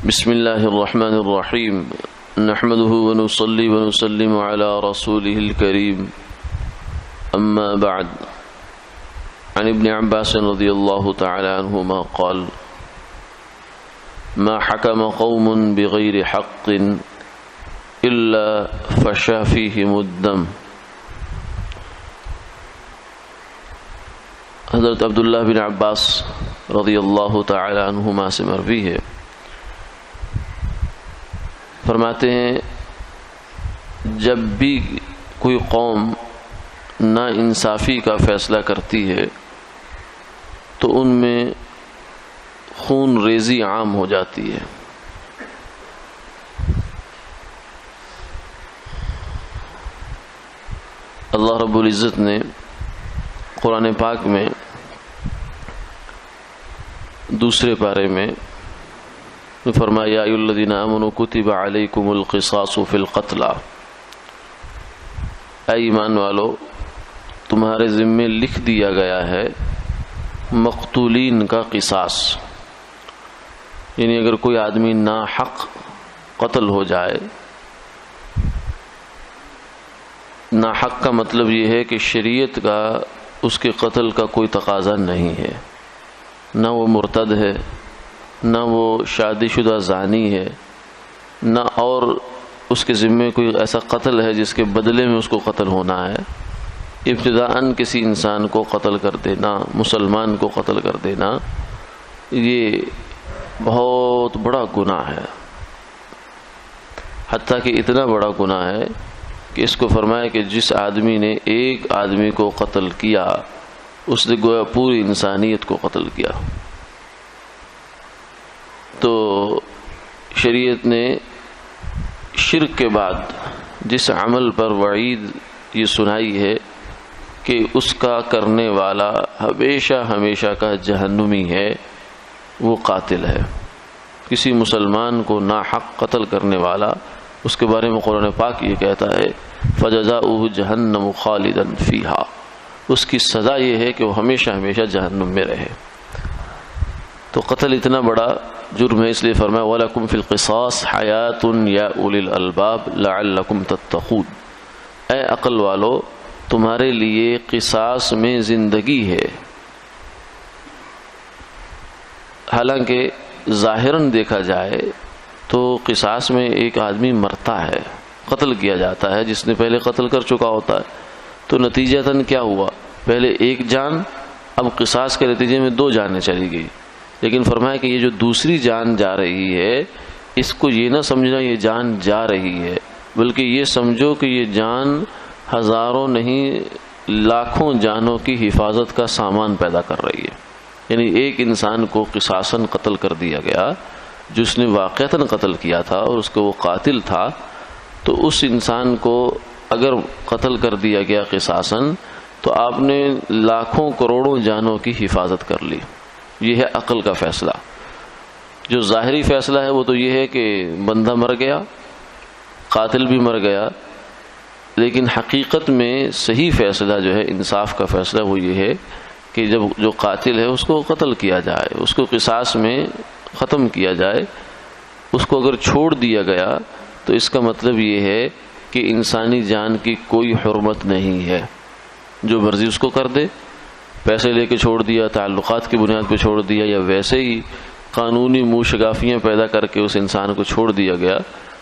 بسم الله الرحمن الرحيم نحمده ونصلي ونسلم على رسوله الكريم أما بعد عن ابن عباس رضي الله تعالى عنهما قال ما حكم قوم بغير حق إلا فشى فيهم الدم. حضرت عبداللہ بن عباس رضی اللہ تعالی عنہما سے مروی ہے، فرماتے ہیں جب بھی کوئی قوم نا انصافی کا فیصلہ کرتی ہے تو ان میں خون ریزی عام ہو جاتی ہے. اللہ رب العزت نے قرآن پاک میں دوسرے پارے میں فرمایا یا ایھا الذین آمنوا کتب علیکم القصاص فی القتلی، اے ایمان والو تمہارے ذمے لکھ دیا گیا ہے مقتولین کا قصاص. یعنی اگر کوئی آدمی ناحق قتل ہو جائے، ناحق کا مطلب یہ ہے کہ شریعت کا اس کے قتل کا کوئی تقاضا نہیں ہے، نہ وہ مرتد ہے، نہ وہ شادی شدہ زانی ہے، نہ اور اس کے ذمے کوئی ایسا قتل ہے جس کے بدلے میں اس کو قتل ہونا ہے. ابتداءً کسی انسان کو قتل کر دینا، مسلمان کو قتل کر دینا، یہ بہت بڑا گناہ ہے. حتیٰ کہ اتنا بڑا گناہ ہے کہ اس کو فرمایا کہ جس آدمی نے ایک آدمی کو قتل کیا اس نے گویا پوری انسانیت کو قتل کیا. تو شریعت نے شرک کے بعد جس عمل پر وعید یہ سنائی ہے کہ اس کا کرنے والا ہمیشہ ہمیشہ کا جہنمی ہے، وہ قاتل ہے. کسی مسلمان کو ناحق قتل کرنے والا، اس کے بارے میں قرآن پاک یہ کہتا ہے فَجَزَاؤُهُ جَهَنَّمُ خَالِدًا فِيهَا، اس کی سزا یہ ہے کہ وہ ہمیشہ ہمیشہ جہنم میں رہے. تو قتل اتنا بڑا جرم ہے، اس لیے فرمایا وَلَكُمْ فِي الْقِصَاصِ حَيَاةٌ يَا أُولِي الْأَلْبَابِ لَعَلَّكُمْ تَتَّقُونَ، اے عقل والو تمہارے لیے قصاص میں زندگی ہے. حالانکہ ظاہراً دیکھا جائے تو قصاص میں ایک آدمی مرتا ہے، قتل کیا جاتا ہے جس نے پہلے قتل کر چکا ہوتا ہے. تو نتیجتاً کیا ہوا، پہلے ایک جان، اب قصاص کے نتیجے میں دو جانیں چلی گئی. لیکن فرمایا کہ یہ جو دوسری جان جا رہی ہے اس کو یہ نہ سمجھنا یہ جان جا رہی ہے، بلکہ یہ سمجھو کہ یہ جان ہزاروں نہیں لاکھوں جانوں کی حفاظت کا سامان پیدا کر رہی ہے. یعنی ایک انسان کو قصاصاً قتل کر دیا گیا، جس نے واقعتاً قتل کیا تھا اور اس کو وہ قاتل تھا، تو اس انسان کو اگر قتل کر دیا گیا قصاصاً تو آپ نے لاکھوں کروڑوں جانوں کی حفاظت کر لی. یہ ہے عقل کا فیصلہ. جو ظاہری فیصلہ ہے وہ تو یہ ہے کہ بندہ مر گیا، قاتل بھی مر گیا، لیکن حقیقت میں صحیح فیصلہ جو ہے انصاف کا فیصلہ وہ یہ ہے کہ جب جو قاتل ہے اس کو قتل کیا جائے، اس کو قصاص میں ختم کیا جائے. اس کو اگر چھوڑ دیا گیا تو اس کا مطلب یہ ہے کہ انسانی جان کی کوئی حرمت نہیں ہے. جو مرضی اس کو کر دے، پیسے لے کے چھوڑ دیا، تعلقات کی بنیاد پہ چھوڑ دیا، یا ویسے ہی قانونی منہ شگافیاں پیدا کر کے اس انسان کو چھوڑ دیا گیا،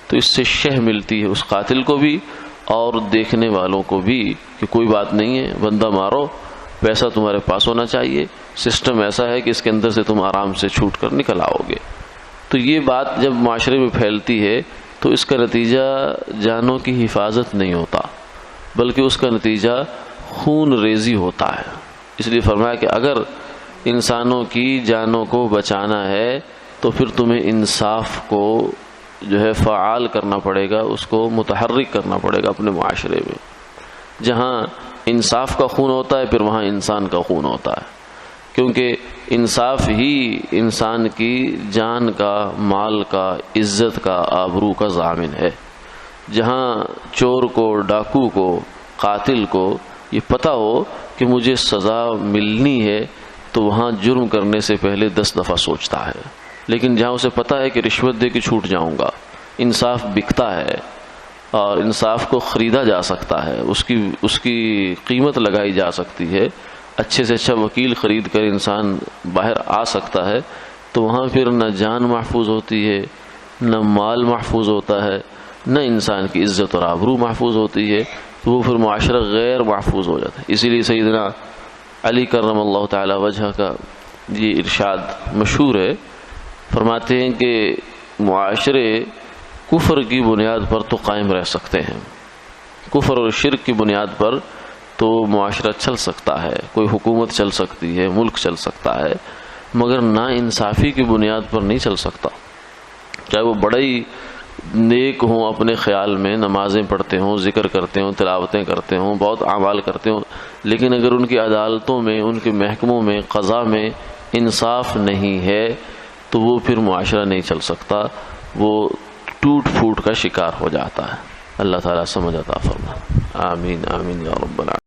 تو اس سے شہ ملتی ہے اس قاتل کو بھی اور دیکھنے والوں کو بھی کہ کوئی بات نہیں ہے، بندہ مارو، پیسہ تمہارے پاس ہونا چاہیے، سسٹم ایسا ہے کہ اس کے اندر سے تم آرام سے چھوٹ کر نکل آؤ گے. تو یہ بات جب معاشرے میں پھیلتی ہے تو اس کا نتیجہ جانوں کی حفاظت نہیں ہوتا، بلکہ اس کا نتیجہ خون ریزی ہوتا ہے. اس لیے فرمایا کہ اگر انسانوں کی جانوں کو بچانا ہے تو پھر تمہیں انصاف کو جو ہے فعال کرنا پڑے گا، اس کو متحرک کرنا پڑے گا اپنے معاشرے میں. جہاں انصاف کا خون ہوتا ہے پھر وہاں انسان کا خون ہوتا ہے، کیونکہ انصاف ہی انسان کی جان کا، مال کا، عزت کا، آبرو کا ضامن ہے. جہاں چور کو، ڈاکو کو، قاتل کو یہ پتہ ہو کہ مجھے سزا ملنی ہے تو وہاں جرم کرنے سے پہلے 10 دفعہ سوچتا ہے. لیکن جہاں اسے پتہ ہے کہ رشوت دے کے چھوٹ جاؤں گا، انصاف بکتا ہے اور انصاف کو خریدا جا سکتا ہے، اس کی قیمت لگائی جا سکتی ہے، اچھے سے اچھا وکیل خرید کر انسان باہر آ سکتا ہے، تو وہاں پھر نہ جان محفوظ ہوتی ہے، نہ مال محفوظ ہوتا ہے، نہ انسان کی عزت اور آبرو محفوظ ہوتی ہے، تو وہ پھر معاشرہ غیر محفوظ ہو جاتا ہے۔ اسی لیے سیدنا علی کرم اللہ تعالی وجہ کا یہ ارشاد مشہور ہے، فرماتے ہیں کہ معاشرے کفر کی بنیاد پر تو قائم رہ سکتے ہیں، کفر اور شرک کی بنیاد پر تو معاشرہ چل سکتا ہے، کوئی حکومت چل سکتی ہے، ملک چل سکتا ہے، مگر نا انصافی کی بنیاد پر نہیں چل سکتا۔ چاہے وہ بڑے ہی نیک ہوں، اپنے خیال میں نمازیں پڑھتے ہوں، ذکر کرتے ہوں، تلاوتیں کرتے ہوں، بہت اعمال کرتے ہوں، لیکن اگر ان کی عدالتوں میں، ان کے محکموں میں، قضا میں انصاف نہیں ہے تو وہ پھر معاشرہ نہیں چل سکتا، وہ ٹوٹ پھوٹ کا شکار ہو جاتا ہے۔ اللہ تعالیٰ سمجھ عطا فرمائے۔ آمین آمین یا رب العالمین۔